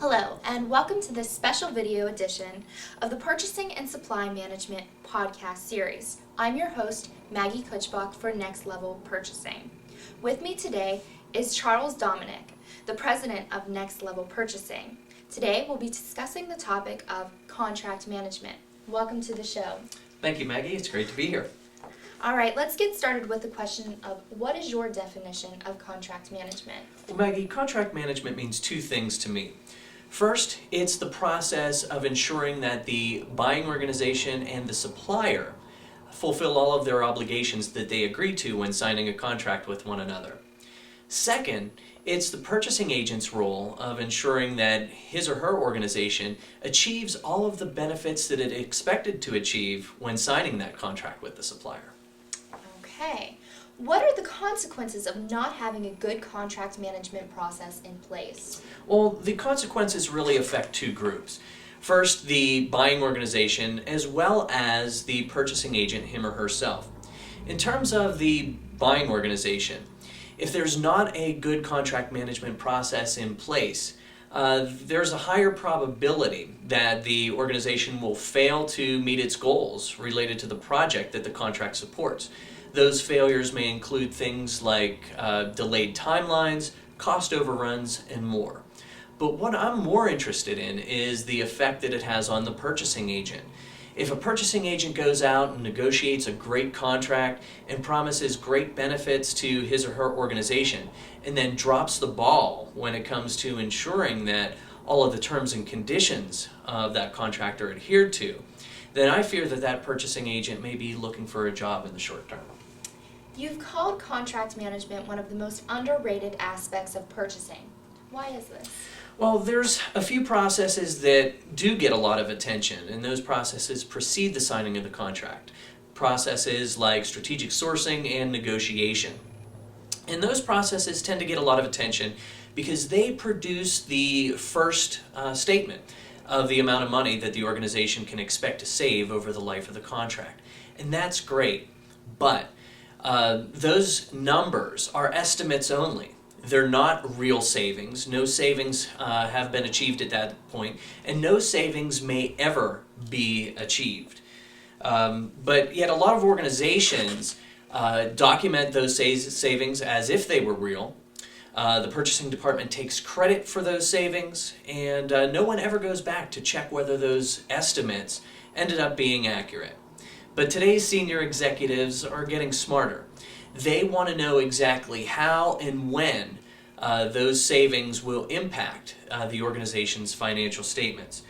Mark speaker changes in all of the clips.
Speaker 1: Hello, and welcome to this special video edition of the Purchasing and Supply Management podcast series. I'm your host, Maggie Kutschbach for Next Level Purchasing. With me today is Charles Dominick, the president of Next Level Purchasing. Today, we'll be discussing the topic of contract management. Welcome to the show.
Speaker 2: Thank you, Maggie. It's great to be here.
Speaker 1: All right, let's get started with the question of what is your definition of contract management?
Speaker 2: Well, Maggie, contract management means two things to me. First, it's the process of ensuring that the buying organization and the supplier fulfill all of their obligations that they agree to when signing a contract with one another. Second, it's the purchasing agent's role of ensuring that his or her organization achieves all of the benefits that it expected to achieve when signing that contract with the supplier.
Speaker 1: Okay. What are the consequences of not having a good contract management process in place?
Speaker 2: Well, the consequences really affect two groups. First, the buying organization, as well as the purchasing agent, him or herself. In terms of the buying organization, if there's not a good contract management process in place, there's a higher probability that the organization will fail to meet its goals related to the project that the contract supports. Those failures may include things like delayed timelines, cost overruns, and more. But what I'm more interested in is the effect that it has on the purchasing agent. If a purchasing agent goes out and negotiates a great contract and promises great benefits to his or her organization and then drops the ball when it comes to ensuring that all of the terms and conditions of that contract are adhered to, then I fear that that purchasing agent may be looking for a job in the short term.
Speaker 1: You've called contract management one of the most underrated aspects of purchasing. Why is this?
Speaker 2: Well, there's a few processes that do get a lot of attention, and those processes precede the signing of the contract. Processes like strategic sourcing and negotiation. And those processes tend to get a lot of attention because they produce the first statement of the amount of money that the organization can expect to save over the life of the contract. And that's great, but those numbers are estimates only. They're not real savings. No savings have been achieved at that point, and no savings may ever be achieved. But yet a lot of organizations document those savings as if they were real. The purchasing department takes credit for those savings, and no one ever goes back to check whether those estimates ended up being accurate. But today's senior executives are getting smarter. They want to know exactly how and when those savings will impact the organization's financial statements.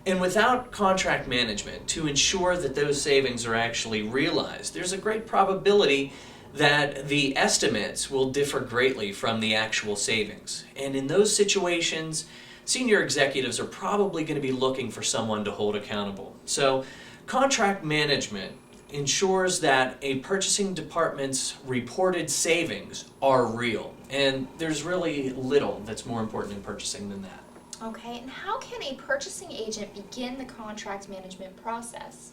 Speaker 2: And without contract management to ensure that those savings are actually realized, there's a great probability that the estimates will differ greatly from the actual savings. And in those situations, senior executives are probably going to be looking for someone to hold accountable. So contract management ensures that a purchasing department's reported savings are real. And there's really little that's more important in purchasing than that.
Speaker 1: Okay, and how can a purchasing agent begin the contract management process?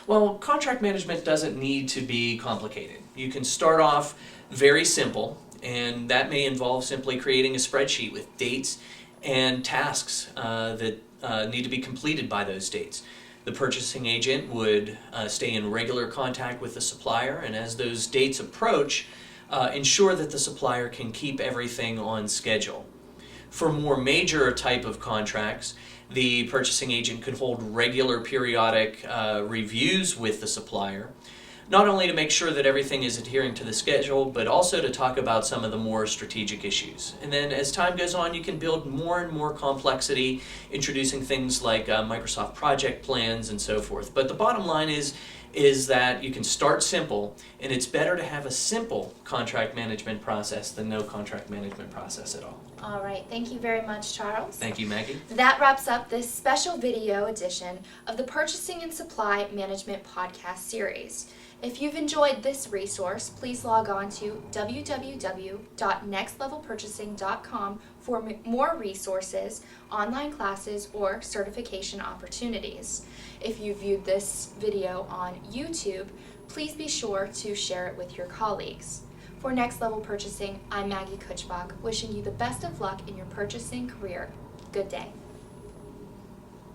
Speaker 2: Well, contract management doesn't need to be complicated. You can start off very simple, and that may involve simply creating a spreadsheet with dates and tasks that need to be completed by those dates. The purchasing agent would stay in regular contact with the supplier, and as those dates approach, ensure that the supplier can keep everything on schedule. For more major type of contracts, the purchasing agent could hold regular periodic reviews with the supplier, not only to make sure that everything is adhering to the schedule, but also to talk about some of the more strategic issues. And then as time goes on, you can build more and more complexity, introducing things like Microsoft project plans and so forth. But the bottom line is that you can start simple, and it's better to have a simple contract management process than no contract management process at all.
Speaker 1: All right, thank you very much, Charles.
Speaker 2: Thank you, Maggie.
Speaker 1: That wraps up this special video edition of the Purchasing and Supply Management podcast series. If you've enjoyed this resource, please log on to www.nextlevelpurchasing.com for more resources, online classes, or certification opportunities. If you viewed this video on YouTube, please be sure to share it with your colleagues. For Next Level Purchasing, I'm Maggie Kutschbach, wishing you the best of luck in your purchasing career. Good day.